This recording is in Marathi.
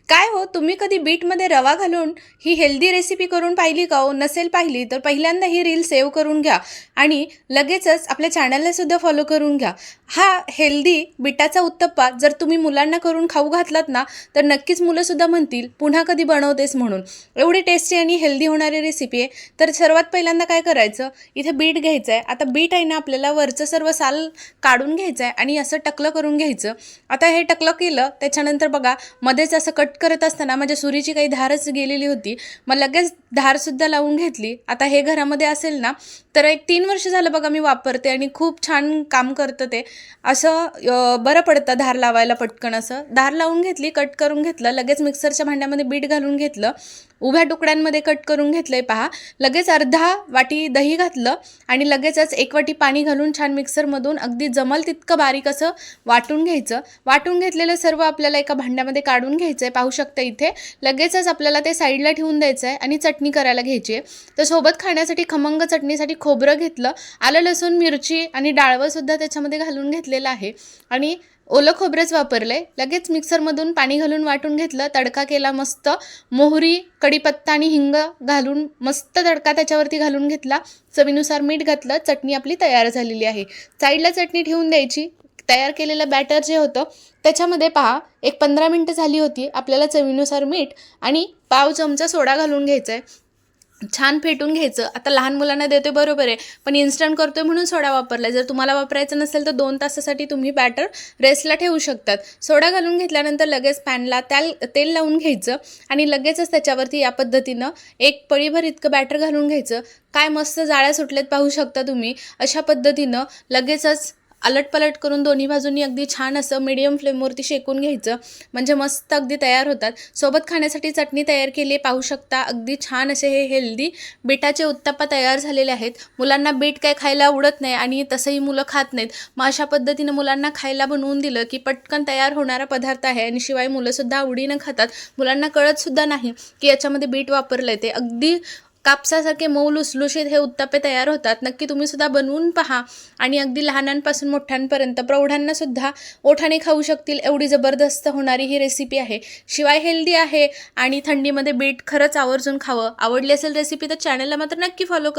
काय हो, तुम्ही कधी बीटमध्ये रवा घालून ही हेल्दी रेसिपी करून पाहिली का हो? नसेल पाहिली तर पहिल्यांदा ही रील सेव्ह करून घ्या आणि लगेचच आपल्या चॅनलला सुद्धा फॉलो करून घ्या. हा हेल्दी बीटाचा उत्तप्पा जर तुम्ही मुलांना करून खाऊ घातलात ना, तर नक्कीच मुलंसुद्धा म्हणतील पुन्हा कधी बनवतेस म्हणून. एवढी टेस्टी आणि हेल्दी होणारी रेसिपी आहे. तर सर्वात पहिल्यांदा काय करायचं, इथे बीट घ्यायचं आहे. आता बीट आहे ना, आपल्याला वरचं सर्व साल काढून घ्यायचं आहे आणि असं टकलं करून घ्यायचं. आता हे टकलं केलं त्याच्यानंतर बघा, मध्येच असं कट करत असताना माझ्या सुरीची काही धारच गेलेली होती. मग लगेच धारसुद्धा लावून घेतली. आता हे घरामध्ये असेल ना, तर एक 3 वर्ष झालं बघा मी वापरते आणि खूप छान काम करतं ते. असं बरं पडतं धार लावायला पटकन. असं धार लावून घेतली, कट करून घेतलं, लगेच मिक्सरच्या भांड्यामध्ये बीट घालून घेतलं, उभ्या तुकड्यांमध्ये कट करून घेतलंय पहा. लगेच अर्धा वाटी दही घातलं आणि लगेचच 1 वाटी पाणी घालून छान मिक्सरमधून अगदी जमल तितकं बारीक असं वाटून घ्यायचं. वाटून घेतलेलं सर्व आपल्याला एका भांड्यामध्ये काढून घ्यायचं आहे. पाहू शकता इथे. लगेचच आपल्याला ते साईडला ठेवून द्यायचं आहे आणि चटणी करायला घ्यायची आहे. तर सोबत खाण्यासाठी खमंग चटणीसाठी खोबरं घेतलं, आलं लसूण मिरची आणि डाळवंसुद्धा त्याच्यामध्ये घालून घेतलेलं आहे आणि ओलं खोबरंच वापरलं आहे. लगेच मिक्सरमधून पाणी घालून वाटून घेतलं, तडका केला मस्त. मोहरी, कढीपत्ता आणि हिंग घालून मस्त तडका त्याच्यावरती घालून घेतला. चवीनुसार मीठ घातलं. चटणी आपली तयार झालेली आहे. साईडला चटणी ठेवून द्यायची. तयार केलेलं बॅटर जे होतं त्याच्यामध्ये पहा एक 15 मिनटं झाली होती. आपल्याला चवीनुसार मीठ आणि पाव चमचा सोडा घालून घ्यायचा आहे. छान फेटून घ्यायचं. आता लहान मुलांना देतोय बरोबर आहे, पण इन्स्टंट करतोय म्हणून सोडा वापरला. जर तुम्हाला वापरायचं नसेल तर 2 तासासाठी तुम्ही बॅटर रेस्टला ठेवू शकतात. सोडा घालून घेतल्यानंतर लगेच पॅनला तेल लावून घ्यायचं आणि लगेचच त्याच्यावरती या पद्धतीनं एक पळीभर इतकं बॅटर घालून घ्यायचं. काय मस्त जाळ्या सुटलेत पाहू शकता तुम्ही. अशा पद्धतीनं लगेचच अलटपलट करून दोन्ही बाजूंनी अगदी छान असं मीडियम फ्लेमवरती शेकून घ्यायचं, म्हणजे मस्त अगदी तयार होतात. सोबत खाण्यासाठी चटणी तयार केली आहे पाहू शकता. अगदी छान असे हे हेल्दी बीटाचे उत्तप्पा तयार झालेले आहेत. मुलांना बीट काय खायला आवडत नाही आणि तसंही मुलं खात नाहीत. मग अशा पद्धतीनं मुलांना खायला बनवून दिलं की पटकन तयार होणारा पदार्थ आहे आणि शिवाय मुलंसुद्धा आवडीनं खातात. मुलांना कळतसुद्धा नाही की याच्यामध्ये बीट वापरलं आहे. ते अगदी कापसासारखे मऊ लुसलुशीत हे उत्तप्पे तयार होतात. नक्की तुम्ही सुद्धा बनवून पहा आणि अगदी लहानांपासून मोठ्यांपर्यंत प्रौढांनासुद्धा ओठाने खाऊ शकतील एवढी जबरदस्त होणारी ही रेसिपी आहे. शिवाय हेल्दी आहे आणि थंडीमध्ये बीट खरंच आवर्जून खावं. आवडली असेल रेसिपी तर चॅनलला मात्र नक्की फॉलो करा.